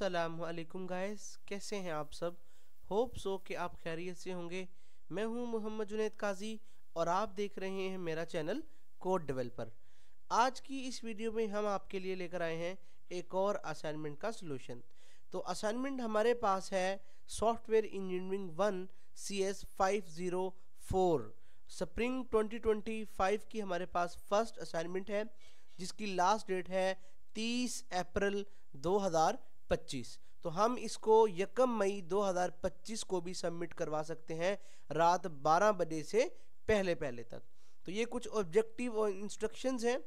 अस्सलामुअलैकुम गाइस, कैसे हैं आप सब। होप सो कि आप खैरियत से होंगे। मैं हूं मोहम्मद जुनैद काजी और आप देख रहे हैं मेरा चैनल कोड डेवलपर। आज की इस वीडियो में हम आपके लिए लेकर आए हैं एक और असाइनमेंट का सलूशन। तो असाइनमेंट हमारे पास है सॉफ्टवेयर इंजीनियरिंग 1 CS 504 स्प्रिंग 2025 की हमारे पास फर्स्ट असाइनमेंट है, जिसकी लास्ट डेट है 30 अप्रैल 2025। तो हम इसको 1 मई 2025 को भी सबमिट करवा सकते हैं रात 12 बजे से पहले पहले तक। तो ये कुछ ऑब्जेक्टिव और इंस्ट्रक्शंस हैं,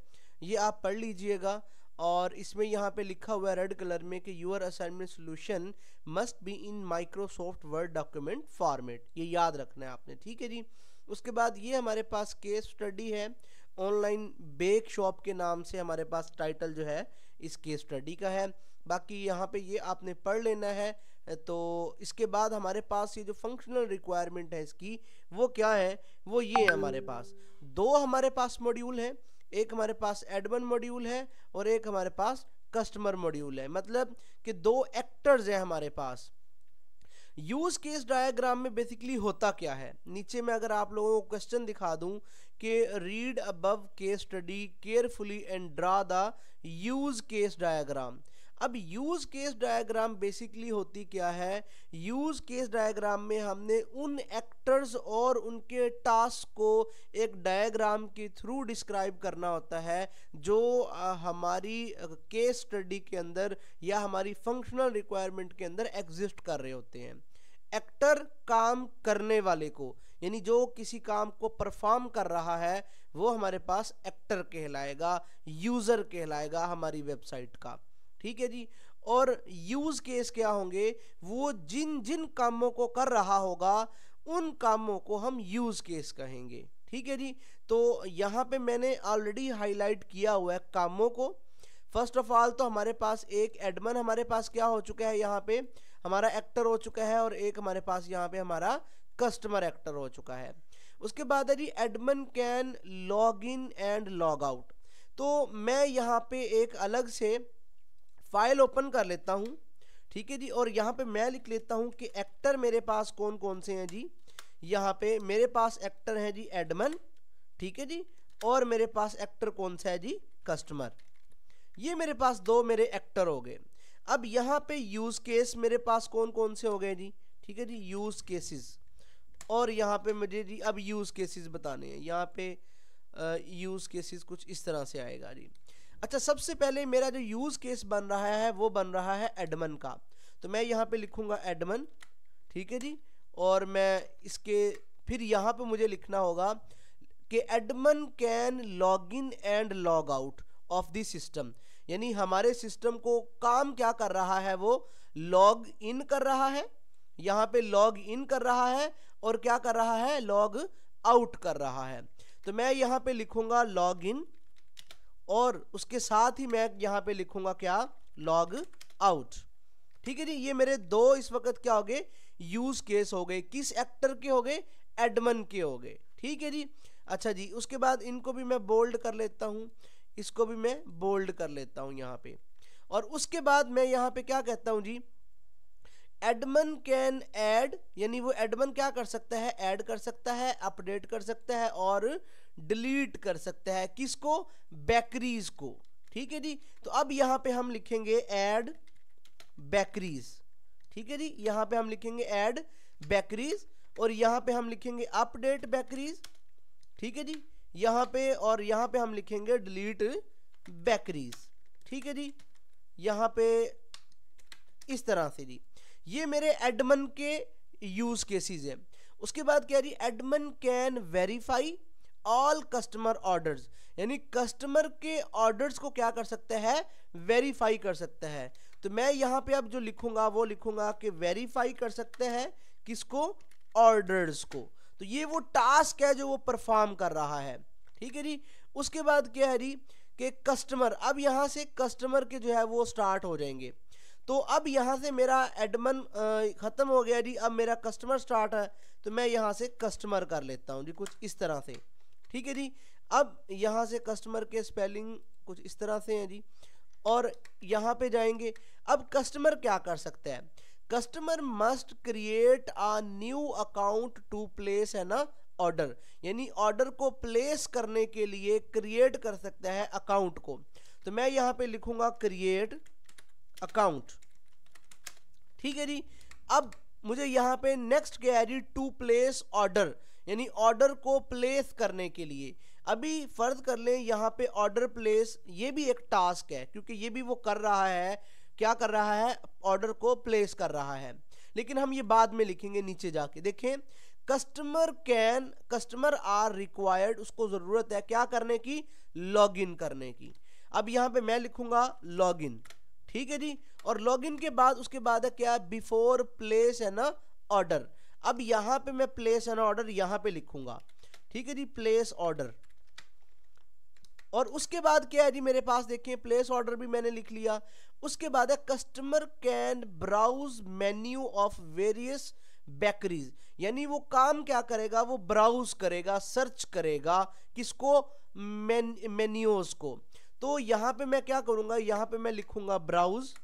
ये आप पढ़ लीजिएगा। और इसमें यहाँ पे लिखा हुआ है रेड कलर में कि your assignment solution must be in Microsoft Word document format, ये याद रखना है आपने, ठीक है जी। उसके बाद ये हमारे पास केस स्टडी है, ऑनलाइन बेक शॉप के नाम से हमारे पास टाइटल जो है इस केस स्टडी का है। बाकी यहाँ पे ये आपने पढ़ लेना है। तो इसके बाद हमारे पास ये जो फंक्शनल रिक्वायरमेंट है इसकी, वो क्या है, वो ये है हमारे पास दो हमारे पास मॉड्यूल है। एक हमारे पास एडमिन मॉड्यूल है और एक हमारे पास कस्टमर मॉड्यूल है। मतलब कि दो एक्टर्स हैं हमारे पास। यूज केस डायग्राम में बेसिकली होता क्या है, नीचे में अगर आप लोगों को क्वेश्चन दिखा दूं कि read above case study carefully and draw the use case diagram. अब यूज केस डायग्राम बेसिकली होती क्या है, यूज केस डायग्राम में हमने उन एक्टर्स और उनके टास्क को एक डायग्राम के थ्रू डिस्क्राइब करना होता है जो हमारी केस स्टडी के अंदर या हमारी फंक्शनल रिक्वायरमेंट के अंदर एग्जिस्ट कर रहे होते हैं। एक्टर काम करने वाले को, यानी जो किसी काम को परफॉर्म कर रहा है, वो हमारे पास एक्टर कहलाएगा, यूजर कहलाएगा हमारी वेबसाइट का, ठीक है जी। और यूज केस क्या होंगे, वो जिन जिन कामों को कर रहा होगा उन कामों को हम यूज केस कहेंगे, ठीक है जी। तो यहाँ पे मैंने ऑलरेडी हाईलाइट किया हुआ है कामों को। फर्स्ट ऑफ ऑल तो हमारे पास एक एडमिन हमारे पास क्या हो चुका है, यहाँ पे हमारा एक्टर हो चुका है, और एक हमारे पास यहाँ पे हमारा कस्टमर एक्टर हो चुका है। उसके बाद है जी admin can log in and log out. तो मैं यहाँ पे एक अलग से फाइल ओपन कर लेता हूँ, ठीक है जी। और यहाँ पे मैं लिख लेता हूँ कि एक्टर मेरे पास कौन कौन से हैं जी। यहाँ पे मेरे पास एक्टर है जी एडमिन, ठीक है जी। और मेरे पास एक्टर कौन सा है जी, कस्टमर। ये मेरे पास दो मेरे एक्टर हो गए। अब यहाँ पे यूज केस मेरे पास कौन कौन से हो गए जी, ठीक है जी, यूज केसेस। और यहाँ पे मुझे जी अब यूज केसेस बताने हैं। यहाँ पे यूज केसेस कुछ इस तरह से आएगा जी। अच्छा, सबसे पहले मेरा जो यूज केस बन रहा है वो बन रहा है एडमिन का। तो मैं यहाँ पे लिखूंगा एडमिन, ठीक है जी। और मैं इसके फिर यहाँ पे मुझे लिखना होगा कि admin can log in and log out of the system, यानी हमारे सिस्टम को काम क्या कर रहा है, वो लॉग इन कर रहा है, यहाँ पे लॉग इन कर रहा है, और क्या कर रहा है, लॉग आउट कर रहा है। तो मैं यहाँ पे लिखूंगा लॉग इन, और उसके साथ ही मैं यहाँ पे लिखूंगा क्या, लॉग आउट, ठीक है जी। ये मेरे दो इस वक्त क्या हो गए, यूज केस हो गए। किस एक्टर के हो गए, एडमिन के हो गए, ठीक है जी। अच्छा जी, उसके बाद इनको भी मैं बोल्ड कर लेता हूँ, इसको भी मैं बोल्ड कर लेता हूँ यहाँ पे। और उसके बाद मैं यहाँ पे क्या कहता हूँ जी, एडमिन कैन ऐड, यानी वो एडमिन क्या कर सकता है, ऐड कर सकता है, अपडेट कर सकता है और डिलीट कर सकता है। किसको, बेकरीज को, ठीक है जी। तो अब यहाँ पे हम लिखेंगे ऐड बेकरीज, ठीक है जी। यहाँ पे हम लिखेंगे ऐड बेकरीज, और यहाँ पे हम लिखेंगे अपडेट बेकरीज, ठीक है जी। यहाँ पे और यहाँ पे हम लिखेंगे डिलीट बेकरीज, ठीक है जी। यहाँ पे इस तरह से जी, ये मेरे एडमिन के यूज केसेस हैं। उसके बाद क्या जी, admin can verify all customer orders, यानी कस्टमर के ऑर्डर्स को क्या कर सकता है, वेरीफाई कर सकता है। तो मैं यहाँ पे अब जो लिखूंगा वो लिखूंगा कि वेरीफाई कर सकते हैं किसको, ऑर्डर्स को। तो ये वो टास्क है जो वो परफॉर्म कर रहा है, ठीक है जी। उसके बाद क्या है जी कि कस्टमर, अब यहाँ से कस्टमर के जो है वो स्टार्ट हो जाएंगे। तो अब यहाँ से मेरा एडमिन खत्म हो गया जी, अब मेरा कस्टमर स्टार्ट है। तो मैं यहाँ से कस्टमर कर लेता हूँ जी, कुछ इस तरह से, ठीक है जी। अब यहाँ से कस्टमर के स्पेलिंग कुछ इस तरह से हैं जी। और यहाँ पे जाएंगे। अब कस्टमर क्या कर सकता है, customer must create a new account to place है ना ऑर्डर, यानी ऑर्डर को प्लेस करने के लिए क्रिएट कर सकता है अकाउंट को। तो मैं यहाँ पे लिखूंगा क्रिएट अकाउंट, ठीक है जी। अब मुझे यहाँ पे नेक्स्ट क्या है जी, टू प्लेस ऑर्डर, यानी ऑर्डर को प्लेस करने के लिए। अभी फर्ज कर लें यहाँ पे ऑर्डर प्लेस, ये भी एक टास्क है क्योंकि ये भी वो कर रहा है, क्या कर रहा है, ऑर्डर को प्लेस कर रहा है, लेकिन हम ये बाद में लिखेंगे नीचे जाके। देखें कस्टमर आर रिक्वायर्ड, उसको जरूरत है क्या करने की, लॉगिन करने की। अब यहाँ पे मैं लिखूंगा लॉगिन, ठीक है जी। और लॉगिन के बाद उसके बाद है क्या, बिफोर प्लेस है ना ऑर्डर। अब यहाँ पे मैं प्लेस है ना ऑर्डर यहाँ पे लिखूंगा, ठीक है जी, प्लेस ऑर्डर। और उसके बाद क्या है जी मेरे पास, देखिए प्लेस ऑर्डर भी मैंने लिख लिया। उसके बाद है customer can browse menu of various bakeries, यानी वो काम क्या करेगा, वो ब्राउज करेगा, सर्च करेगा, किसको, मेन्यूज को। तो यहां पे मैं क्या करूंगा, यहां पे मैं लिखूंगा ब्राउज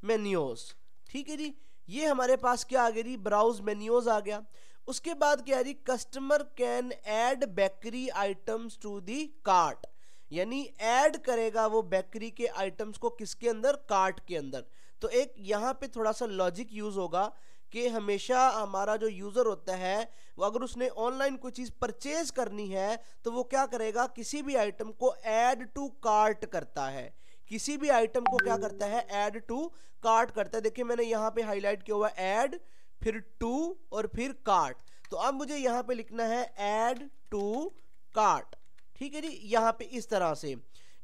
मेन्यूज, ठीक है जी। ये हमारे पास क्या आ गया जी, ब्राउज मेन्यूज आ गया। उसके बाद क्या है जी, customer can add bakery items to the cart, यानी ऐड करेगा वो बेकरी के आइटम्स को किसके अंदर, कार्ट के अंदर। तो एक यहाँ पे थोड़ा सा लॉजिक यूज होगा कि हमेशा हमारा जो यूजर होता है वो अगर उसने ऑनलाइन कोई चीज परचेज करनी है तो वो क्या करेगा, किसी भी आइटम को ऐड टू कार्ट करता है, किसी भी आइटम को क्या करता है, ऐड टू कार्ट करता है। देखिए मैंने यहाँ पे हाईलाइट किया हुआ ऐड, फिर टू और फिर कार्ट। तो अब मुझे यहाँ पे लिखना है ऐड टू कार्ट, ठीक है जी। यहाँ पे इस तरह से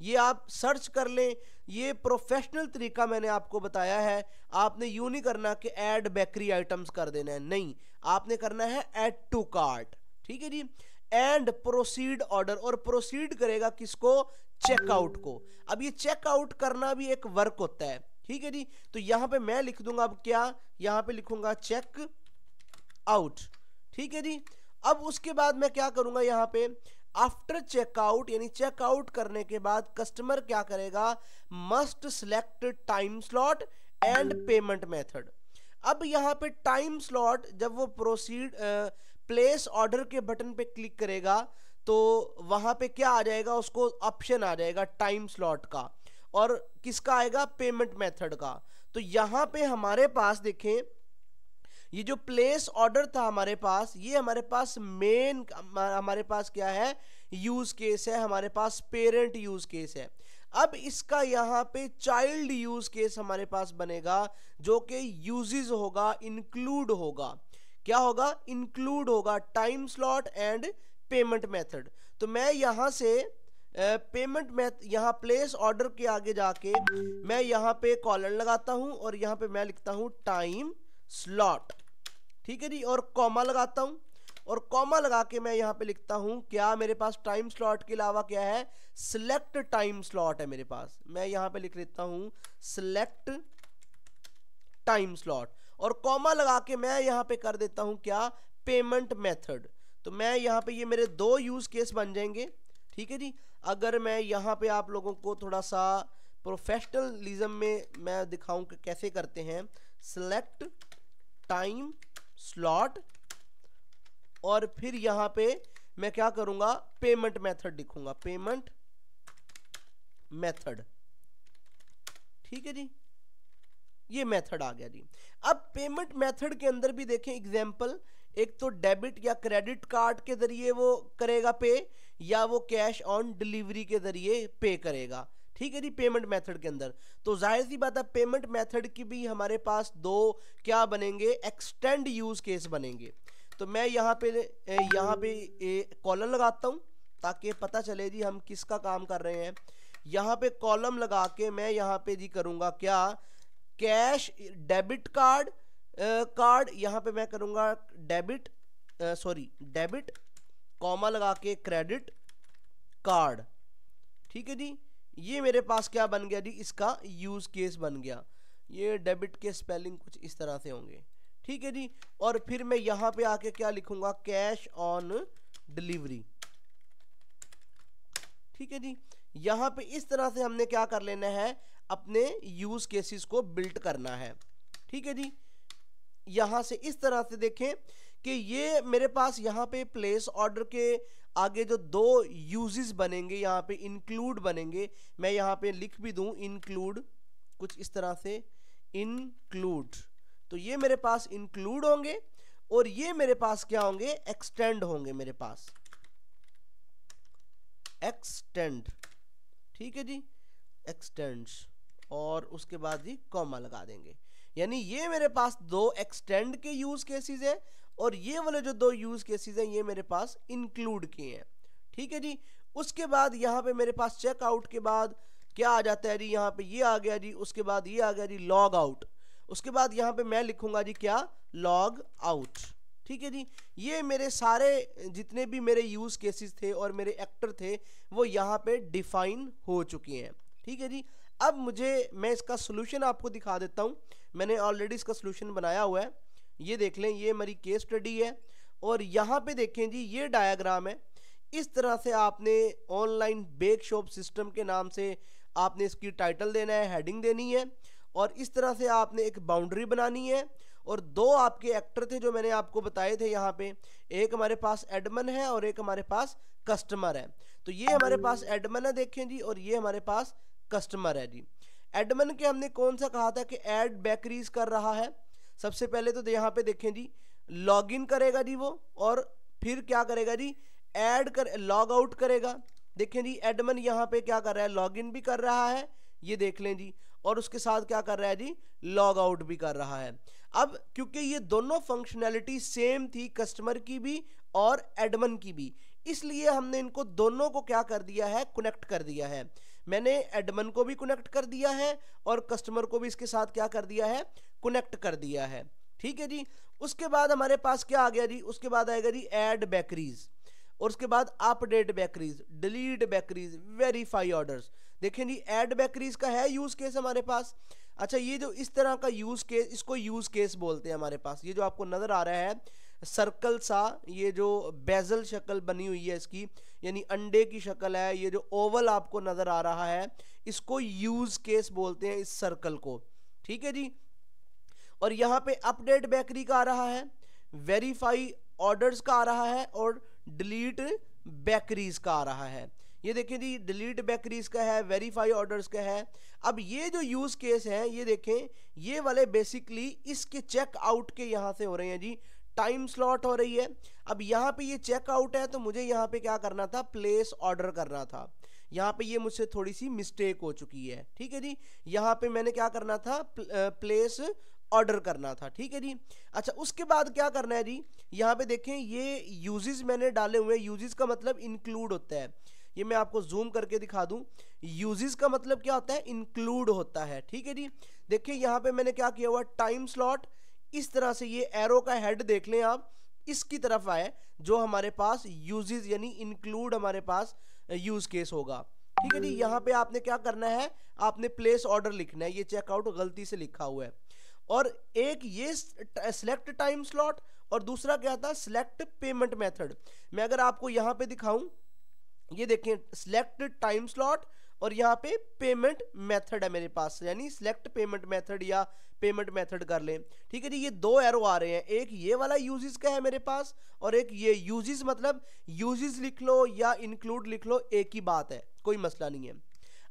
ये आप सर्च कर लें, ये प्रोफेशनल तरीका मैंने आपको बताया है। आपने यूं नहीं करना कि ऐड बेकरी आइटम्स कर देना है, नहीं, आपने करना है ऐड टू कार्ट, ठीक है जी। एंड प्रोसीड ऑर्डर, और प्रोसीड करेगा किसको, चेकआउट को। अब ये चेकआउट करना भी एक वर्क होता है, ठीक है जी। तो यहां पे मैं लिख दूंगा अब क्या, यहां पे लिखूंगा चेक आउट, ठीक है जी। अब उसके बाद मैं क्या करूंगा, यहां पे आफ्टर चेकआउट, यानी चेकआउट करने के बाद कस्टमर क्या करेगा, must select time slot and payment method. अब यहाँ पे टाइम स्लॉट, जब वो प्रोसीड प्लेस ऑर्डर के बटन पे क्लिक करेगा तो वहां पे क्या आ जाएगा, उसको ऑप्शन आ जाएगा टाइम स्लॉट का, और किसका आएगा, पेमेंट मेथड का। तो यहाँ पे हमारे पास देखें, ये जो प्लेस ऑर्डर था हमारे पास, ये हमारे पास मेन, हमारे पास क्या है, यूज केस है, हमारे पास पेरेंट यूज केस है। अब इसका यहाँ पे चाइल्ड यूज केस हमारे पास बनेगा, जो कि यूजेस होगा, इंक्लूड होगा, क्या होगा, इंक्लूड होगा time slot and payment method. तो मैं यहाँ से पेमेंट मेथड, यहाँ प्लेस ऑर्डर के आगे जाके मैं यहाँ पे कॉलन लगाता हूँ और यहाँ पे मैं लिखता हूँ टाइम स्लॉट, ठीक है जी, और कॉमा लगाता हूं, और कॉमा लगा के मैं यहां पे लिखता हूं क्या, मेरे पास टाइम स्लॉट के अलावा क्या है, सिलेक्ट टाइम स्लॉट है मेरे पास। मैं यहां पे लिख लेता हूं सिलेक्ट टाइम स्लॉट, और कॉमा लगा के मैं यहां पे कर देता हूं क्या, पेमेंट मेथड। तो मैं यहां पे, ये मेरे दो यूज केस बन जाएंगे, ठीक है जी। अगर मैं यहां पे आप लोगों को थोड़ा सा प्रोफेशनलिज्म में मैं दिखाऊं कि कैसे करते हैं, सिलेक्ट टाइम स्लॉट, और फिर यहां पे मैं क्या करूंगा, पेमेंट मेथड लिखूंगा, पेमेंट मेथड, ठीक है जी। ये मेथड आ गया जी। अब पेमेंट मेथड के अंदर भी देखें एग्जांपल, एक तो डेबिट या क्रेडिट कार्ड के जरिए वो करेगा पे, या वो कैश ऑन डिलीवरी के जरिए पे करेगा, ठीक है जी, पेमेंट मेथड के अंदर। तो जाहिर सी बात है पेमेंट मेथड की भी हमारे पास दो क्या बनेंगे, एक्सटेंड यूज केस बनेंगे। तो मैं यहाँ पे कॉलम लगाता हूँ ताकि पता चले जी हम किसका काम कर रहे हैं। यहाँ पे कॉलम लगा के मैं यहाँ पे जी करूँगा क्या, कैश डेबिट कार्ड, कार्ड यहाँ पे मैं करूँगा डेबिट कॉमा लगा के क्रेडिट कार्ड, ठीक है जी। ये मेरे पास क्या बन गया जी, इसका यूज केस बन गया। ये डेबिट के स्पेलिंग कुछ इस तरह से होंगे, ठीक है जी। और फिर मैं यहां पे आके क्या लिखूंगा, कैश ऑन डिलीवरी, ठीक है जी। यहाँ पे इस तरह से हमने क्या कर लेना है, अपने यूज केसेस को बिल्ड करना है। ठीक है जी। यहाँ से इस तरह से देखें कि ये मेरे पास यहाँ पे प्लेस ऑर्डर के आगे जो दो यूजेस बनेंगे, यहाँ पे इंक्लूड बनेंगे, मैं यहाँ पे लिख भी दूं इंक्लूड, कुछ इस तरह से इंक्लूड, तो ये मेरे पास इंक्लूड होंगे और ये मेरे पास क्या होंगे, एक्सटेंड होंगे मेरे पास, एक्सटेंड। ठीक है जी, एक्सटेंड्स, और उसके बाद जी कॉमा लगा देंगे। यानी ये मेरे पास दो एक्सटेंड के यूज केसेस है और ये वाले जो दो यूज केसेस हैं ये मेरे पास इंक्लूड किए हैं। ठीक है जी। उसके बाद यहाँ पे मेरे पास चेकआउट के बाद क्या आ जाता है जी, यहाँ पे ये आ गया जी, उसके बाद ये आ गया जी लॉग आउट, उसके बाद यहाँ पे मैं लिखूंगा जी क्या, लॉग आउट। ठीक है जी। ये मेरे सारे जितने भी मेरे यूज केसेस थे और मेरे एक्टर थे वो यहाँ पे डिफाइन हो चुके हैं। ठीक है जी। अब मैं इसका सोल्यूशन आपको दिखा देता हूँ। मैंने ऑलरेडी इसका सोल्यूशन बनाया हुआ है, ये देख लें, ये हमारी केस स्टडी है और यहाँ पे देखें जी ये डायग्राम है। इस तरह से आपने ऑनलाइन बेक शॉप सिस्टम के नाम से आपने इसकी टाइटल देना है, हेडिंग देनी है और इस तरह से आपने एक बाउंड्री बनानी है और दो आपके एक्टर थे जो मैंने आपको बताए थे यहाँ पे, एक हमारे पास एडमन है और एक हमारे पास कस्टमर है। तो ये हमारे पास एडमन है देखें जी, और ये हमारे पास कस्टमर है जी। एडमन के हमने कौन सा कहा था कि ऐड बेकरीज कर रहा है। सबसे पहले तो यहाँ पे देखें जी लॉगिन करेगा जी वो, और फिर क्या करेगा जी, ऐड कर लॉग आउट करेगा। देखें जी एडमन यहाँ पे क्या कर रहा है, लॉगिन भी कर रहा है, ये देख लें जी, और उसके साथ क्या कर रहा है जी, लॉग आउट भी कर रहा है। अब क्योंकि ये दोनों फंक्शनैलिटी सेम थी, कस्टमर की भी और एडमन की भी, इसलिए हमने इनको दोनों को क्या कर दिया है, कनेक्ट कर दिया है। मैंने एडमन को भी कनेक्ट कर दिया है और कस्टमर को भी इसके साथ क्या कर दिया है, कनेक्ट कर दिया है। ठीक है जी। उसके बाद हमारे पास क्या आ गया जी, उसके बाद आएगा जी ऐड बेकरीज, और उसके बाद update bakeries, delete bakeries, verify orders. देखें जी ऐड बेकरीज का है यूज केस हमारे पास। अच्छा, ये जो इस तरह का यूज केस, इसको यूज केस बोलते हैं हमारे पास। ये जो आपको नजर आ रहा है सर्कल सा, ये जो बेजल शक्ल बनी हुई है इसकी, यानी अंडे की शक्ल है, ये जो ओवल आपको नजर आ रहा है, इसको यूज केस बोलते हैं, इस सर्कल को। ठीक है जी। और यहाँ पे अपडेट बेकरी का आ रहा है, वेरीफाई ऑर्डर्स का आ रहा है और डिलीट बेकरीज का आ रहा है। ये देखें जी डिलीट बेकरीज का है, वेरीफाई ऑर्डर्स का है। अब ये जो यूज केस है ये देखें, ये वाले बेसिकली इसके चेक आउट के यहाँ से हो रहे हैं जी, टाइम स्लॉट हो रही है। अब यहाँ पे ये चेकआउट है तो मुझे यहाँ पे क्या करना था, प्लेस ऑर्डर करना था। यहाँ पे ये मुझसे थोड़ी सी मिस्टेक हो चुकी है। ठीक है जी। यहाँ पे मैंने क्या करना था, प्लेस ऑर्डर करना था। ठीक है जी। अच्छा, उसके बाद क्या करना है जी, यहाँ पे देखें ये यूजेस मैंने डाले हुए हैं। यूजेस का मतलब इंक्लूड होता है, ये मैं आपको जूम करके दिखा दूं। यूजेस का मतलब क्या होता है, इंक्लूड होता है। ठीक है जी। देखिए यहाँ पे मैंने क्या किया हुआ, टाइम स्लॉट, इस तरह से ये एरो का हेड देख लें आप, इसकी तरफ आए जो हमारे पास यूजेस यानी इंक्लूड हमारे पास यूज केस होगा। ठीक है जी। यहाँ पे आपने क्या करना है, आपने प्लेस ऑर्डर लिखना है, ये चेकआउट गलती से लिखा हुआ है। और एक ये सिलेक्ट टाइम स्लॉट और दूसरा क्या था, सिलेक्ट पेमेंट मेथड। मैं अगर आपको यहाँ पे दिखाऊं, ये देखें सिलेक्ट टाइम स्लॉट और यहाँ पे पेमेंट मेथड है मेरे पास, यानी सिलेक्ट पेमेंट मेथड या पेमेंट मेथड कर लें। ठीक है जी। ये दो एरो आ रहे हैं, एक ये वाला यूजेस का है मेरे पास और एक ये यूजेस, मतलब यूजेस लिख लो या इंक्लूड लिख लो, एक ही बात है, कोई मसला नहीं है।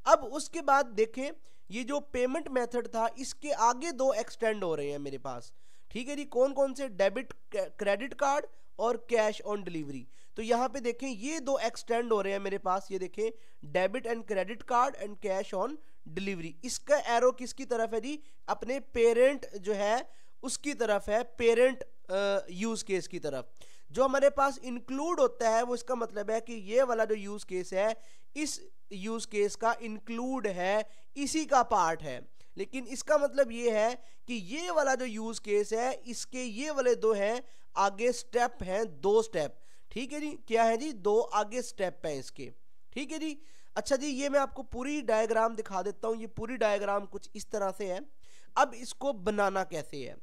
अब उसके बाद देखें ये जो पेमेंट मेथड था इसके आगे दो एक्सटेंड हो रहे हैं मेरे पास। ठीक है जी। कौन कौन से, डेबिट क्रेडिट कार्ड और कैश ऑन डिलीवरी। तो यहाँ पे देखें ये दो एक्सटेंड हो रहे हैं मेरे पास, ये देखें debit and credit card and cash on delivery. इसका एरो किसकी तरफ है जी, अपने पेरेंट जो है उसकी तरफ है, पेरेंट यूज केस की तरफ। जो हमारे पास इंक्लूड होता है वो इसका मतलब है कि ये वाला जो यूज केस है इस यूज केस का इंक्लूड है, इसी का पार्ट है। लेकिन इसका मतलब ये है कि ये वाला जो यूज केस है इसके ये वाले दो हैं आगे स्टेप हैं, दो स्टेप। ठीक है जी। क्या है जी, दो आगे स्टेप हैं इसके। ठीक है जी। अच्छा जी, ये मैं आपको पूरी डायग्राम दिखा देता हूं। ये पूरी डायग्राम कुछ इस तरह से है। अब इसको बनाना कैसे है,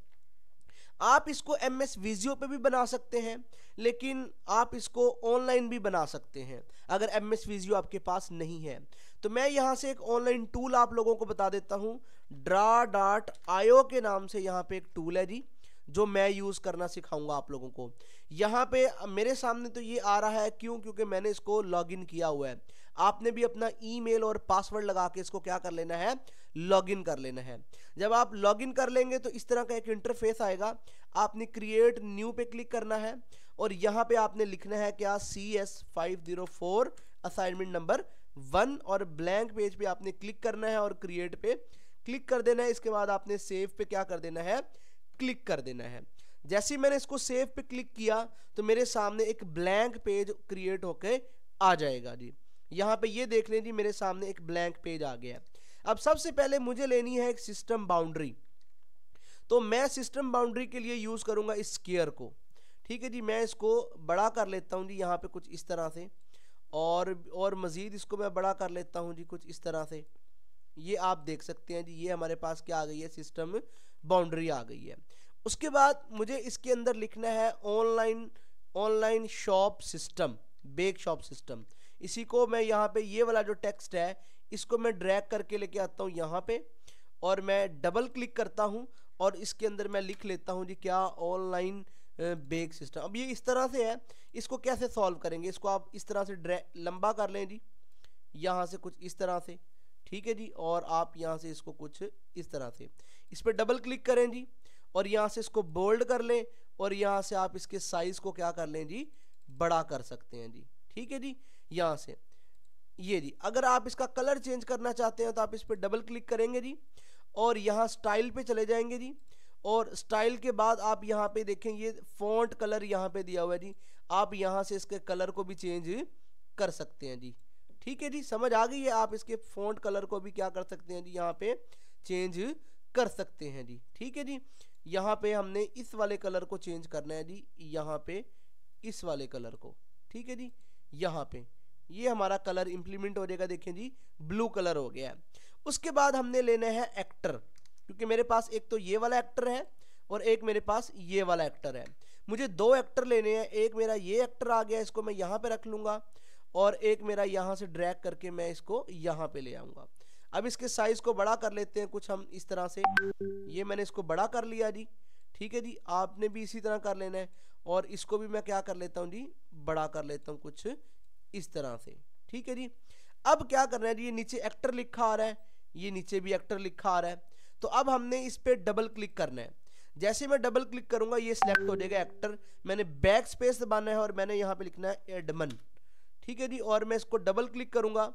आप इसको MS विजियो पे भी बना सकते हैं, लेकिन आप इसको ऑनलाइन भी बना सकते हैं अगर MS विजियो आपके पास नहीं है। तो मैं यहाँ से एक ऑनलाइन टूल आप लोगों को बता देता हूँ। draw.io के नाम से यहाँ पे एक टूल है जी, जो मैं यूज़ करना सिखाऊंगा आप लोगों को। यहाँ पे मेरे सामने तो ये आ रहा है, क्योंकि मैंने इसको लॉगिन किया हुआ है। आपने भी अपना ईमेल और पासवर्ड लगा के इसको क्या कर लेना है, लॉगिन कर लेना है। जब आप लॉगिन कर लेंगे तो इस तरह का एक इंटरफेस आएगा। आपने क्रिएट न्यू पे क्लिक करना है और यहाँ पे आपने लिखना है क्या, CS504 असाइनमेंट नंबर 1 और ब्लैंक पेज पे आपने क्लिक करना है और क्रिएट पे क्लिक कर देना है। इसके बाद आपने सेव पे क्या कर देना है, क्लिक कर देना है। जैसे ही मैंने इसको सेव पे क्लिक किया तो मेरे सामने एक ब्लैंक पेज क्रिएट होके आ जाएगा जी। यहाँ पे ये देख लें जी, मेरे सामने एक ब्लैंक पेज आ गया। अब सबसे पहले मुझे लेनी है एक सिस्टम बाउंड्री। तो मैं सिस्टम बाउंड्री के लिए यूज करूंगा इस स्क्वायर को। ठीक है जी, मैं इसको बड़ा कर लेता हूँ जी, यहाँ पे कुछ इस तरह से, और मजीद इसको मैं बड़ा कर लेता हूँ जी कुछ इस तरह से। ये आप देख सकते हैं जी, ये हमारे पास क्या आ गई है, सिस्टम बाउंड्री आ गई है। उसके बाद मुझे इसके अंदर लिखना है online shop system, bake shop system. इसी को मैं यहाँ पे, ये वाला जो टेक्स्ट है इसको मैं ड्रैग करके लेके आता हूँ यहाँ पे, और मैं डबल क्लिक करता हूँ और इसके अंदर मैं लिख लेता हूँ जी क्या, ऑनलाइन बेक सिस्टम। अब ये इस तरह से है, इसको कैसे सॉल्व करेंगे, इसको आप इस तरह से लंबा कर लें जी, यहाँ से कुछ इस तरह से। ठीक है जी, और आप यहाँ से इसको कुछ इस तरह से, इस पर डबल क्लिक करें जी और यहाँ से इसको बोल्ड कर लें और यहाँ से आप इसके साइज को क्या कर लें जी, बड़ा कर सकते हैं जी। ठीक है जी, यहाँ से ये जी। अगर आप इसका कलर चेंज करना चाहते हैं तो आप इस पर डबल क्लिक करेंगे जी और यहाँ स्टाइल पे चले जाएंगे जी, और स्टाइल के बाद आप यहाँ पे देखें ये फॉन्ट कलर यहाँ पे दिया हुआ है जी, आप यहाँ से इसके कलर को भी चेंज कर सकते हैं जी। ठीक है जी, समझ आ गई है, आप इसके फॉन्ट कलर को भी क्या कर सकते हैं जी, यहाँ पे चेंज कर सकते हैं जी। ठीक है जी, यहाँ पे हमने इस वाले कलर को चेंज करना है जी, यहाँ पे इस वाले कलर को। ठीक है जी, यहाँ पे ये हमारा कलर इंप्लीमेंट हो जाएगा, देखें जी ब्लू कलर हो गया है। उसके बाद हमने लेना है एक्टर, क्योंकि मेरे पास एक तो ये वाला एक्टर है और एक मेरे पास ये वाला एक्टर है। मुझे दो एक्टर लेने हैं, एक मेरा ये एक्टर आ गया, इसको मैं यहाँ पे रख लूँगा, और एक मेरा यहाँ से ड्रैग करके मैं इसको यहाँ पे ले आऊँगा। अब इसके साइज को बड़ा कर लेते हैं कुछ हम इस तरह से, ये मैंने इसको बड़ा कर लिया जी। ठीक है जी, आपने भी इसी तरह कर लेना है, और इसको भी मैं क्या कर लेता हूँ जी, बड़ा कर लेता हूँ कुछ इस तरह से। ठीक है जी, अब क्या करना है जी, ये नीचे एक्टर लिखा आ रहा है, ये नीचे भी एक्टर लिखा आ रहा है, तो अब हमने इस पे डबल क्लिक करना है। जैसे मैं डबल क्लिक करूंगा ये सिलेक्ट हो जाएगा एक्टर, मैंने बैक स्पेस दबाना है और मैंने यहाँ पे लिखना है एडमन। ठीक है जी, और मैं इसको डबल क्लिक करूंगा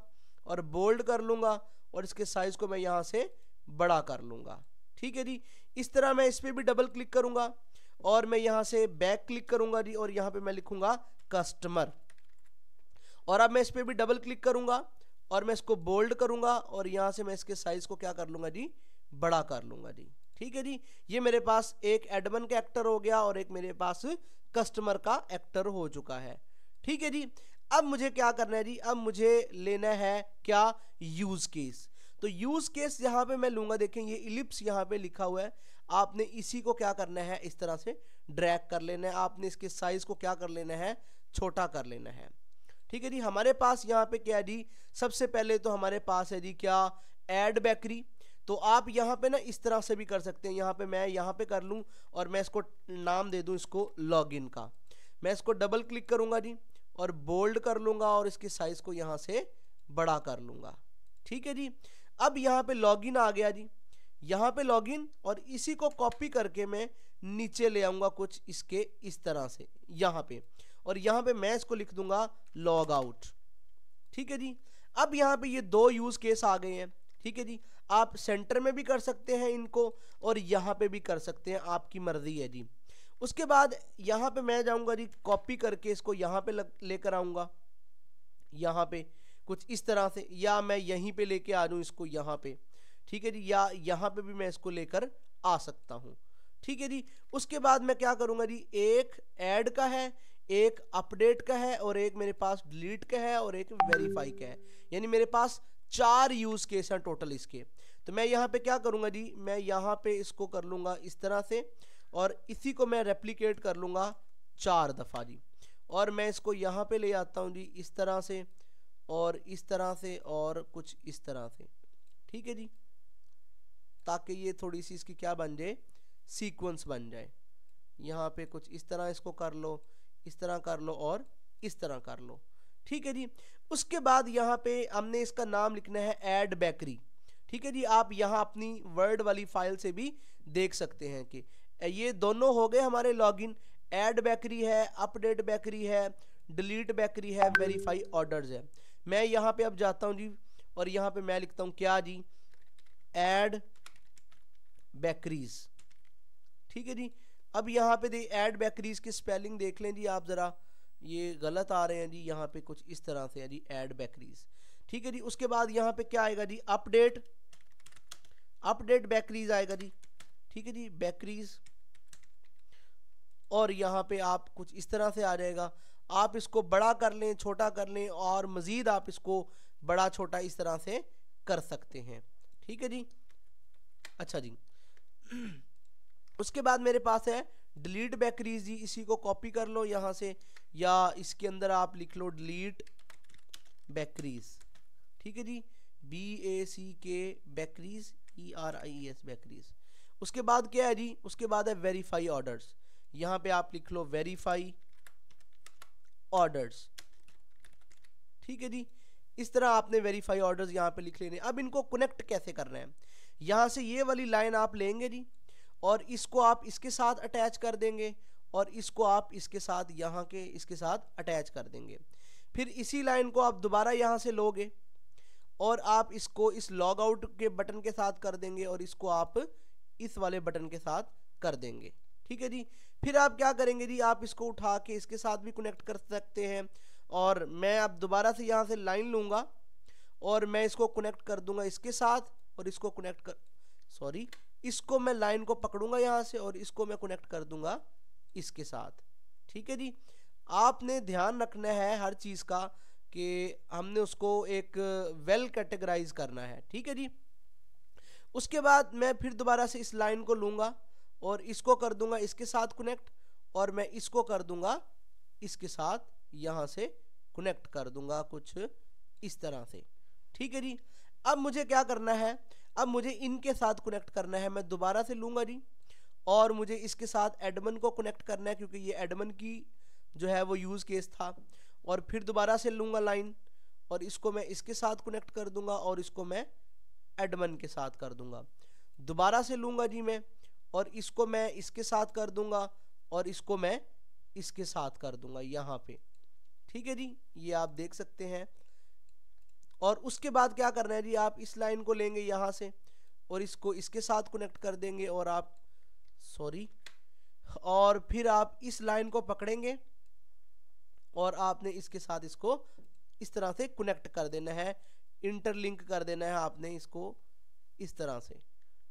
और बोल्ड कर लूंगा और इसके साइज को मैं यहाँ से बड़ा कर लूंगा। ठीक है जी, इस तरह मैं इस पर भी डबल क्लिक करूंगा और मैं यहाँ से बैक क्लिक करूंगा जी, और यहाँ पे मैं लिखूंगा कस्टमर, और अब मैं इस पर भी डबल क्लिक करूंगा और मैं इसको बोल्ड करूंगा और यहाँ से मैं इसके साइज को क्या कर लूंगा जी, बड़ा कर लूंगा जी। ठीक है जी, ये मेरे पास एक एडमन का एक्टर हो गया और एक मेरे पास कस्टमर का एक्टर हो चुका है। ठीक है जी, अब मुझे क्या करना है जी, अब मुझे लेना है क्या, यूज केस। तो यूज केस यहाँ पे मैं लूंगा, देखें ये इलिप्स यहाँ पे लिखा हुआ है, आपने इसी को क्या करना है, इस तरह से ड्रैग कर लेना है, आपने इसके साइज को क्या कर लेना है, छोटा कर लेना है। ठीक है जी, हमारे पास यहाँ पे क्या है जी, सबसे पहले तो हमारे पास है जी क्या, ऐड बेकरी। तो आप यहाँ पे ना इस तरह से भी कर सकते हैं, यहाँ पे मैं यहाँ पे कर लूँ और मैं इसको नाम दे दूँ इसको लॉगिन का। मैं इसको डबल क्लिक करूँगा जी और बोल्ड कर लूँगा और इसके साइज को यहाँ से बड़ा कर लूँगा। ठीक है जी, अब यहाँ पे लॉगिन आ गया जी, यहाँ पे लॉगिन, और इसी को कॉपी करके मैं नीचे ले आऊँगा कुछ इसके इस तरह से यहाँ पे, और यहाँ पे मैं इसको लिख दूंगा लॉग आउट। ठीक है जी, अब यहाँ पे ये दो यूज केस आ गए हैं। ठीक है जी, आप सेंटर में भी कर सकते हैं इनको और यहाँ पे भी कर सकते हैं, आपकी मर्जी है जी। उसके बाद यहाँ पे मैं जाऊँगा जी, कॉपी करके इसको यहाँ पे लेकर आऊँगा, यहाँ पे कुछ इस तरह से, या मैं यहीं पे लेके आ जाऊँ इसको यहाँ पे। ठीक है जी, या यहाँ पे भी मैं इसको लेकर आ सकता हूँ। ठीक है जी, उसके बाद मैं क्या करूँगा जी, एक ऐड का है, एक अपडेट का है, और एक मेरे पास डिलीट का है, और एक वेरीफाई का है, यानी मेरे पास 4 यूज केस हैं टोटल इसके। तो मैं यहाँ पे क्या करूँगा जी, मैं यहाँ पे इसको कर लूँगा इस तरह से, और इसी को मैं रेप्लिकेट कर लूँगा 4 दफ़ा जी। और मैं इसको यहाँ पे ले आता हूँ जी इस तरह से और इस तरह से और कुछ इस तरह से, ठीक है जी, ताकि ये थोड़ी सी इसकी क्या बन जाए, सीक्वेंस बन जाए। यहाँ पे कुछ इस तरह इसको कर लो, इस तरह कर लो और इस तरह कर लो, ठीक है जी। उसके बाद यहाँ पे हमने इसका नाम लिखना है ऐड बेकरी, ठीक है जी। आप यहाँ अपनी वर्ड वाली फाइल से भी देख सकते हैं कि ये दोनों हो गए हमारे लॉगिन। ऐड बेकरी है, अपडेट बेकरी है, डिलीट बेकरी है, वेरीफाई ऑर्डर्स है। मैं यहाँ पे अब जाता हूँ जी और यहाँ पे मैं लिखता हूँ क्या जी, ऐड बेकरीज, ठीक है जी। अब यहाँ पे दे ऐड बेकरीज की स्पेलिंग देख लें जी आप ज़रा, ये गलत आ रहे हैं जी, यहाँ पे कुछ इस तरह से है जी ऐड बेकरीज, ठीक है जी। उसके बाद यहाँ पे क्या आएगा जी, अपडेट, अपडेट बेकरीज आएगा जी, ठीक है जी, बेकरीज। और यहाँ पे आप कुछ इस तरह से आ जाएगा। आप इसको बड़ा कर लें, छोटा कर लें और मज़ीद आप इसको बड़ा छोटा इस तरह से कर सकते हैं, ठीक है जी। अच्छा जी उसके बाद मेरे पास है डिलीट बेकरीज जी, इसी को कॉपी कर लो यहाँ से या इसके अंदर आप लिख लो डिलीट बेकरीज, ठीक है जी, BACK बेकरीज, ERIES बेकरीज। उसके बाद क्या है जी, उसके बाद है वेरीफाई ऑर्डर्स, यहाँ पे आप लिख लो वेरीफाई ऑर्डर्स, ठीक है जी। इस तरह आपने वेरीफाई ऑर्डर्स यहाँ पे लिख लेने। अब इनको कनेक्ट कैसे करना है, यहाँ से ये वाली लाइन आप लेंगे जी और इसको आप इसके साथ अटैच कर देंगे और इसको आप इसके साथ यहाँ के इसके साथ अटैच कर देंगे। फिर इसी लाइन को आप दोबारा यहाँ से लोगे और आप इसको इस लॉग आउट के बटन के साथ कर देंगे और इसको आप इस वाले बटन के साथ कर देंगे, ठीक है जी। फिर आप क्या करेंगे जी, आप इसको उठा के इसके साथ भी कनेक्ट कर सकते हैं और मैं अब दोबारा से यहाँ से लाइन लूँगा और मैं इसको कनेक्ट कर दूंगा इसके साथ और इसको कनेक्ट कर, सॉरी, इसको मैं लाइन को पकड़ूंगा यहाँ से और इसको मैं कनेक्ट कर दूंगा इसके साथ, ठीक है जी। आपने ध्यान रखना है हर चीज़ का कि हमने उसको एक वेल कैटेगराइज करना है, ठीक है जी। उसके बाद मैं फिर दोबारा से इस लाइन को लूँगा और इसको कर दूंगा इसके साथ कनेक्ट और मैं इसको कर दूंगा इसके साथ यहाँ से कनेक्ट कर दूंगा कुछ इस तरह से, ठीक है जी। अब मुझे क्या करना है, अब मुझे इनके साथ कनेक्ट करना है। मैं दोबारा से लूँगा जी और मुझे इसके साथ एडमिन को कनेक्ट करना है क्योंकि ये एडमिन की जो है वो यूज़ केस था। और फिर दोबारा से लूँगा लाइन और इसको मैं इसके साथ कनेक्ट कर दूंगा और इसको मैं एडमिन के साथ कर दूंगा। दोबारा से लूँगा जी मैं और इसको मैं इसके साथ कर दूंगा और इसको मैं इसके साथ कर दूंगा यहाँ पे, ठीक है जी, ये आप देख सकते हैं। और उसके बाद क्या करना है जी, आप इस लाइन को लेंगे यहाँ से और इसको इसके साथ कनेक्ट कर देंगे और आप सॉरी और फिर आप इस लाइन को पकड़ेंगे और आपने इसके साथ इसको इस तरह से कनेक्ट कर देना है, इंटरलिंक कर देना है आपने इसको इस तरह से,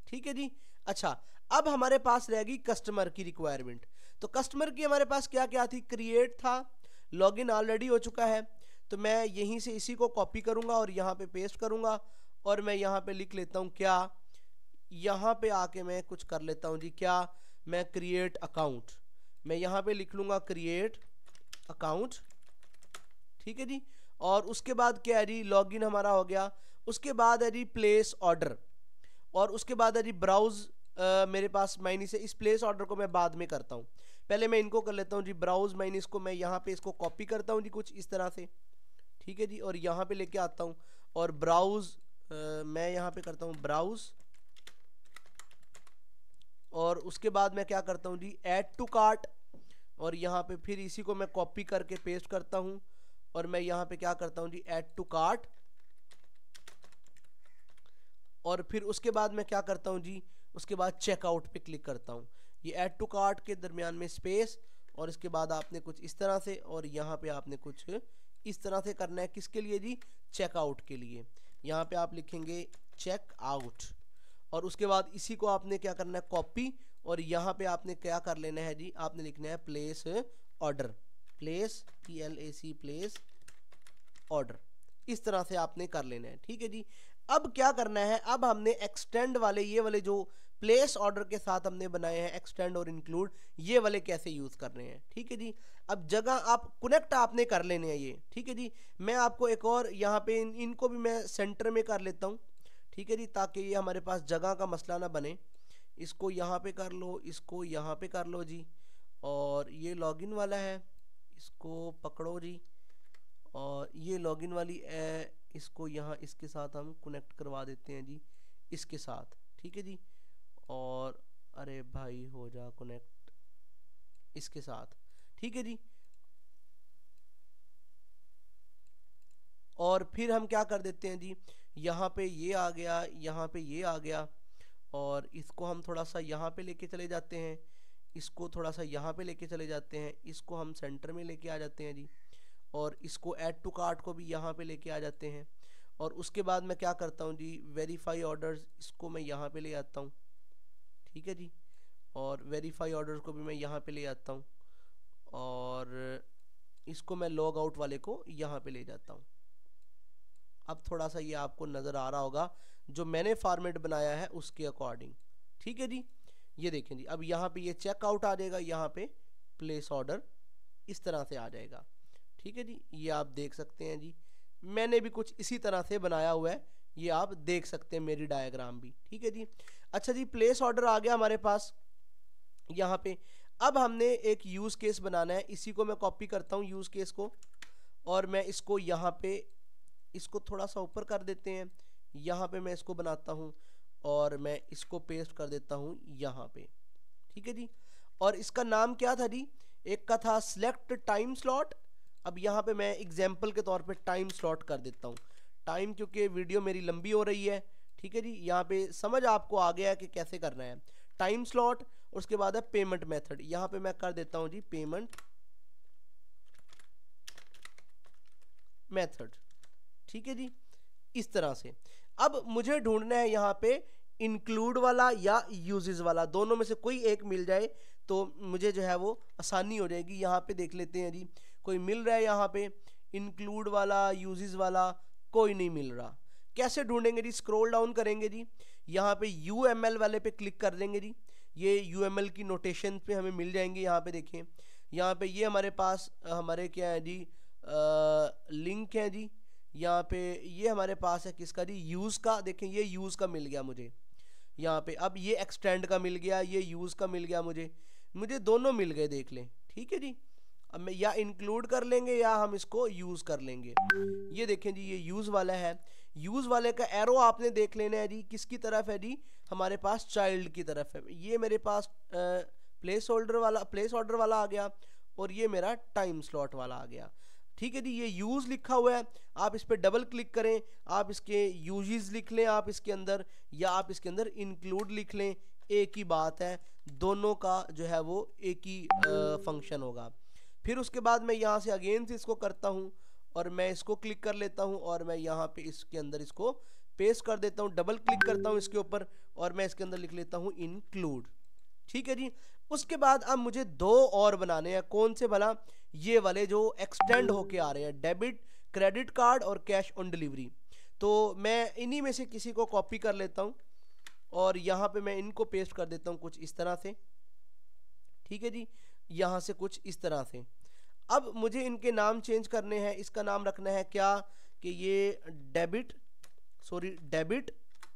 ठीक है जी। अच्छा, अब हमारे पास रहेगी कस्टमर की रिक्वायरमेंट। तो कस्टमर की हमारे पास क्या क्या थी, क्रिएट था, लॉगिन ऑलरेडी हो चुका है, तो मैं यहीं से इसी को कॉपी करूंगा और यहाँ पे पेस्ट करूंगा और मैं यहाँ पे लिख लेता हूँ क्या, यहाँ पे आके मैं कुछ कर लेता हूँ जी, क्या, मैं क्रिएट अकाउंट, मैं यहाँ पे लिख लूँगा क्रिएट अकाउंट, ठीक है जी। और उसके बाद क्या है जी, लॉगिन हमारा हो गया। उसके बाद है जी प्लेस ऑर्डर और उसके बाद है जी ब्राउज। मेरे पास माइनस है, इस प्लेस ऑर्डर को मैं बाद में करता हूँ, पहले मैं इनको कर लेता हूँ जी ब्राउज माइनस को मैं यहाँ पे इसको कॉपी करता हूँ जी कुछ इस तरह से, ठीक है जी, और यहाँ पे लेके आता हूँ और ब्राउज मैं यहाँ पे करता हूँ ब्राउज और उसके बाद मैं क्या करता हूँ जी ऐड टू कार्ट और यहाँ पे फिर इसी को मैं कॉपी करके पेस्ट करता हूँ और मैं यहाँ पे क्या करता हूँ जी ऐड टू कार्ट और फिर उसके बाद मैं क्या करता हूँ जी, उसके बाद चेकआउट पे क्लिक करता हूँ। ये ऐड टू कार्ट के दरमियान में स्पेस और इसके बाद आपने कुछ इस तरह से और यहाँ पे आपने कुछ इस तरह से करना है, किसके लिए जी, चेकआउट के लिए। यहाँ पे आप लिखेंगे चेक आउट और उसके बाद इसी को आपने क्या करना है कॉपी और यहाँ पे आपने क्या कर लेना है जी, आपने लिखना है place order, place PLAC place order, इस तरह से आपने कर लेना है, ठीक है जी। अब क्या करना है, अब हमने एक्सटेंड वाले ये वाले जो प्लेस ऑर्डर के साथ हमने बनाए हैं एक्सटेंड और इंक्लूड, ये वाले कैसे यूज़ करने हैं। ठीक है जी, अब जगह आप कनेक्ट आपने कर लेने हैं ये। ठीक है जी, मैं आपको एक और यहाँ पे इनको भी मैं सेंटर में कर लेता हूँ। ठीक है जी, ताकि ये हमारे पास जगह का मसला ना बने। इसको यहाँ पे कर लो, इसको यहाँ पे कर लो जी, और ये लॉगिन वाला है, इसको पकड़ो जी, और ये लॉगिन वाली इसको यहाँ इसके साथ हम कनेक्ट करवा देते हैं जी, इसके साथ। ठीक है जी, और अरे भाई हो जा कनेक्ट इसके साथ। ठीक है जी, और फिर हम क्या कर देते हैं जी, यहाँ पे ये आ गया, यहाँ पे ये आ गया, और इसको हम थोड़ा सा यहाँ पे लेके चले जाते हैं, इसको थोड़ा सा यहाँ पे लेके चले जाते हैं, इसको हम सेंटर में लेके आ जाते हैं जी, और इसको ऐड टू कार्ट को भी यहाँ पे लेके आ जाते हैं। और उसके बाद मैं क्या करता हूँ जी, वेरीफाई ऑर्डर्स, इसको मैं यहाँ पे ले आता हूँ। ठीक है जी, और वेरीफाई ऑर्डर्स को भी मैं यहाँ पे ले आता हूँ, और इसको मैं लॉग आउट वाले को यहाँ पे ले जाता हूँ। अब थोड़ा सा ये आपको नज़र आ रहा होगा जो मैंने फॉर्मेट बनाया है उसके अकॉर्डिंग। ठीक है जी, ये देखें जी, अब यहाँ पे ये चेकआउट आ जाएगा, यहाँ पे प्लेस ऑर्डर इस तरह से आ जाएगा। ठीक है जी, ये आप देख सकते हैं जी, मैंने भी कुछ इसी तरह से बनाया हुआ है, ये आप देख सकते हैं मेरी डायग्राम भी। ठीक है जी, अच्छा जी, प्लेस ऑर्डर आ गया हमारे पास यहाँ पे। अब हमने एक यूज़ केस बनाना है, इसी को मैं कॉपी करता हूँ यूज़ केस को, और मैं इसको यहाँ पे इसको थोड़ा सा ऊपर कर देते हैं, यहाँ पे मैं इसको बनाता हूँ, और मैं इसको पेस्ट कर देता हूँ यहाँ पे। ठीक है जी, और इसका नाम क्या था जी, एक का था सिलेक्ट टाइम स्लॉट, अब यहाँ पे मैं एग्जाम्पल के तौर पे टाइम स्लॉट कर देता हूँ, टाइम क्योंकि वीडियो मेरी लंबी हो रही है। ठीक है जी, यहाँ पे समझ आपको आ गया कि कैसे करना है टाइम स्लॉट। उसके बाद है पेमेंट मेथड, यहाँ पे मैं कर देता हूँ जी पेमेंट मेथड। ठीक है जी, इस तरह से। अब मुझे ढूंढना है यहाँ पे इंक्लूड वाला या यूजेस वाला, दोनों में से कोई एक मिल जाए तो मुझे जो है वो आसानी हो जाएगी। यहाँ पे देख लेते हैं जी, कोई मिल रहा है यहाँ पे इंक्लूड वाला, यूजेस वाला कोई नहीं मिल रहा। कैसे ढूंढेंगे जी, स्क्रॉल डाउन करेंगे जी, यहाँ पे UML वाले पे क्लिक कर देंगे जी, ये UML की नोटेशन पे हमें मिल जाएंगे। यहाँ पे देखें, यहाँ पे ये हमारे पास हमारे क्या है जी, लिंक है जी, यहाँ पे ये हमारे पास है किसका जी, यूज़ का। देखें ये यूज़ का मिल गया मुझे यहाँ पे, अब ये एक्सटेंड का मिल गया, ये यूज़ का मिल गया मुझे दोनों मिल गए, देख लें। ठीक है जी, अब मैं या इंक्लूड कर लेंगे या हम इसको यूज़ कर लेंगे। ये देखें जी, ये यूज़ वाला है, यूज़ वाले का एरो आपने देख लेना है जी, किसकी तरफ है जी, हमारे पास चाइल्ड की तरफ है। ये मेरे पास प्लेस ऑर्डर वाला आ गया, और ये मेरा टाइम स्लॉट वाला आ गया। ठीक है जी, ये यूज़ लिखा हुआ है, आप इस पर डबल क्लिक करें, आप इसके यूजेस लिख लें आप इसके अंदर, या आप इसके अंदर इंक्लूड लिख लें, एक ही बात है, दोनों का जो है वो एक ही फंक्शन होगा। फिर उसके बाद मैं यहाँ से अगेन से इसको करता हूँ, और मैं इसको क्लिक कर लेता हूँ, और मैं यहाँ पे इसके अंदर इसको पेस्ट कर देता हूँ, डबल क्लिक करता हूँ इसके ऊपर, और मैं इसके अंदर लिख लेता हूँ इंक्लूड। ठीक है जी, उसके बाद अब मुझे दो और बनाने हैं, कौन से भला, ये वाले जो एक्सटेंड होके आ रहे हैं, डेबिट क्रेडिट कार्ड और कैश ऑन डिलीवरी। तो मैं इन्हीं में से किसी को कॉपी कर लेता हूँ, और यहाँ पे मैं इनको पेस्ट कर देता हूँ कुछ इस तरह से। ठीक है जी, यहाँ से कुछ इस तरह से। अब मुझे इनके नाम चेंज करने हैं, इसका नाम रखना है क्या कि ये डेबिट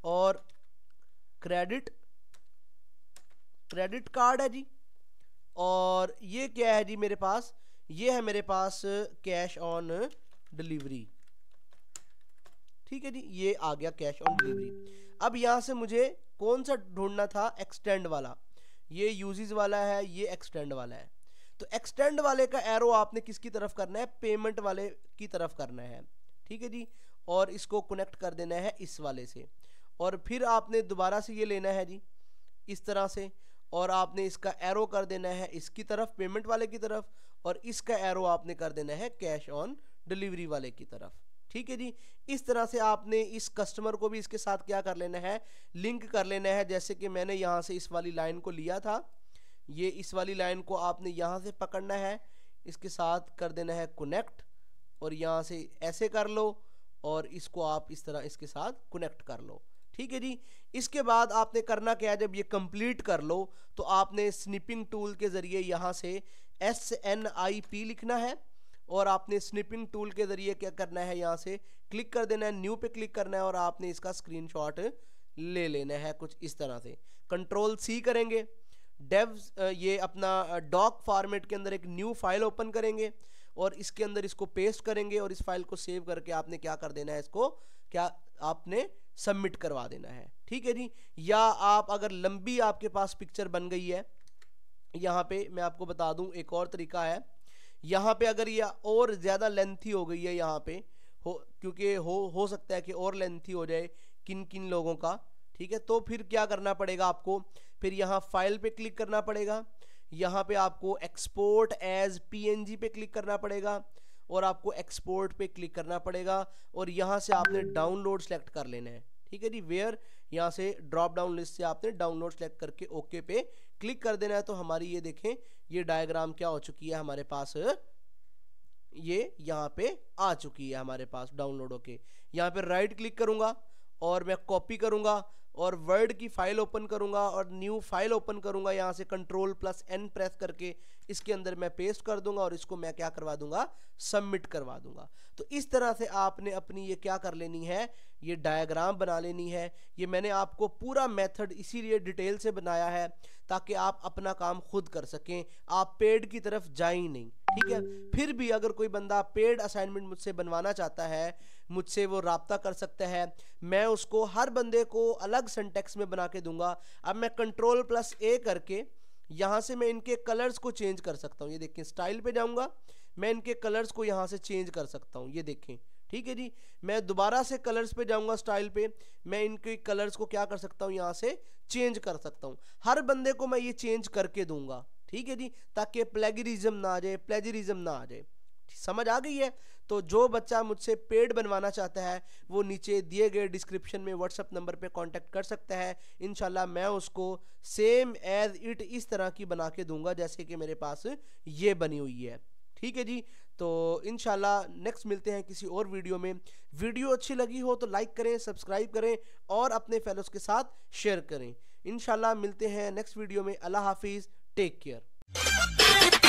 और क्रेडिट कार्ड है जी, और ये क्या है जी मेरे पास, ये है मेरे पास कैश ऑन डिलीवरी। ठीक है जी, ये आ गया कैश ऑन डिलीवरी। अब यहाँ से मुझे कौन सा ढूंढना था, एक्सटेंड वाला, ये यूजेस वाला है, ये एक्सटेंड वाला है। तो एक्सटेंड वाले का एरो आपने किसकी तरफ करना है, पेमेंट वाले की तरफ करना है। ठीक है जी, और इसको कनेक्ट कर देना है इस वाले से, और फिर आपने दोबारा से ये लेना है जी इस तरह से, और आपने इसका एरो कर देना है इसकी तरफ, पेमेंट वाले की तरफ, और इसका एरो आपने कर देना है कैश ऑन डिलीवरी वाले की तरफ। ठीक है जी, इस तरह से आपने इस कस्टमर को भी इसके साथ क्या कर लेना है, लिंक कर लेना है। जैसे कि मैंने यहाँ से इस वाली लाइन को लिया था, ये इस वाली लाइन को आपने यहाँ से पकड़ना है, इसके साथ कर देना है कनेक्ट, और यहाँ से ऐसे कर लो, और इसको आप इस तरह इसके साथ कनेक्ट कर लो। ठीक है जी। इसके बाद आपने करना क्या है, जब ये कंप्लीट कर लो तो आपने स्निपिंग टूल के जरिए यहाँ से SNIP लिखना है और आपने स्निपिंग टूल के जरिए क्या करना है, यहाँ से क्लिक कर देना है, न्यू पे क्लिक करना है और आपने इसका स्क्रीनशॉट ले लेना है कुछ इस तरह से। Ctrl+C करेंगे, डेव ये अपना डॉक फॉर्मेट के अंदर एक न्यू फाइल ओपन करेंगे और इसके अंदर इसको पेस्ट करेंगे और इस फाइल को सेव करके आपने क्या कर देना है, इसको क्या आपने सबमिट करवा देना है। ठीक है जी। या आप अगर लंबी आपके पास पिक्चर बन गई है, यहाँ पे मैं आपको बता दूं एक और तरीका है, यहाँ पे अगर ये और ज़्यादा लेंथी हो गई है यहाँ पे क्योंकि हो सकता है कि और लेंथी हो जाए किन किन लोगों का, ठीक है, तो फिर क्या करना पड़ेगा आपको, फिर यहाँ फाइल पे क्लिक करना पड़ेगा, यहाँ पे आपको एक्सपोर्ट एज PNG पे क्लिक करना पड़ेगा और आपको एक्सपोर्ट पे क्लिक करना पड़ेगा और यहाँ से आपने डाउनलोड सेलेक्ट कर लेना है। ठीक है जी। वेयर यहाँ से ड्रॉप डाउन लिस्ट से आपने डाउनलोड सेलेक्ट करके ओके पे क्लिक कर देना है। तो हमारी ये देखें ये डायग्राम क्या हो चुकी है हमारे पास, ये यहाँ पे आ चुकी है हमारे पास डाउनलोड होके। यहाँ पे राइट क्लिक करूंगा और मैं कॉपी करूंगा और वर्ड की फाइल ओपन करूंगा और न्यू फाइल ओपन करूंगा, यहाँ से Ctrl+N प्रेस करके इसके अंदर मैं पेस्ट कर दूंगा और इसको मैं क्या करवा दूंगा, सबमिट करवा दूंगा। तो इस तरह से आपने अपनी ये क्या कर लेनी है, ये डायग्राम बना लेनी है। ये मैंने आपको पूरा मेथड इसीलिए डिटेल से बनाया है ताकि आप अपना काम खुद कर सकें, आप पेड की तरफ जाए ही नहीं। ठीक है। फिर भी अगर कोई बंदा पेड असाइनमेंट मुझसे बनवाना चाहता है, मुझसे वो राब्ता कर सकता है, मैं उसको हर बंदे को अलग सिंटेक्स में बना के दूंगा। अब मैं Ctrl+A करके यहाँ से मैं इनके कलर्स को चेंज कर सकता हूँ। ये देखें स्टाइल पे जाऊंगा, मैं इनके कलर्स को यहाँ से चेंज कर सकता हूँ, ये देखें। ठीक है जी। मैं दोबारा से कलर्स पे जाऊंगा, स्टाइल पे, मैं इनके कलर्स को क्या कर सकता हूँ, यहाँ से चेंज कर सकता हूँ। हर बंदे को मैं ये चेंज करके दूंगा। ठीक है जी, ताकि प्लेगरिज्म ना आ जाए, प्लेजरिज्म ना आ जाए। समझ आ गई है? तो जो बच्चा मुझसे पेड बनवाना चाहता है वो नीचे दिए गए डिस्क्रिप्शन में व्हाट्सएप नंबर पे कांटेक्ट कर सकता है। इंशाल्लाह मैं उसको सेम एज इट इस तरह की बना के दूंगा जैसे कि मेरे पास ये बनी हुई है। ठीक है जी। तो इंशाल्लाह नेक्स्ट मिलते हैं किसी और वीडियो में। वीडियो अच्छी लगी हो तो लाइक करें, सब्सक्राइब करें और अपने फेलोज के साथ शेयर करें। इंशाल्लाह मिलते हैं नेक्स्ट वीडियो में। अल्लाह हाफिज़, टेक केयर।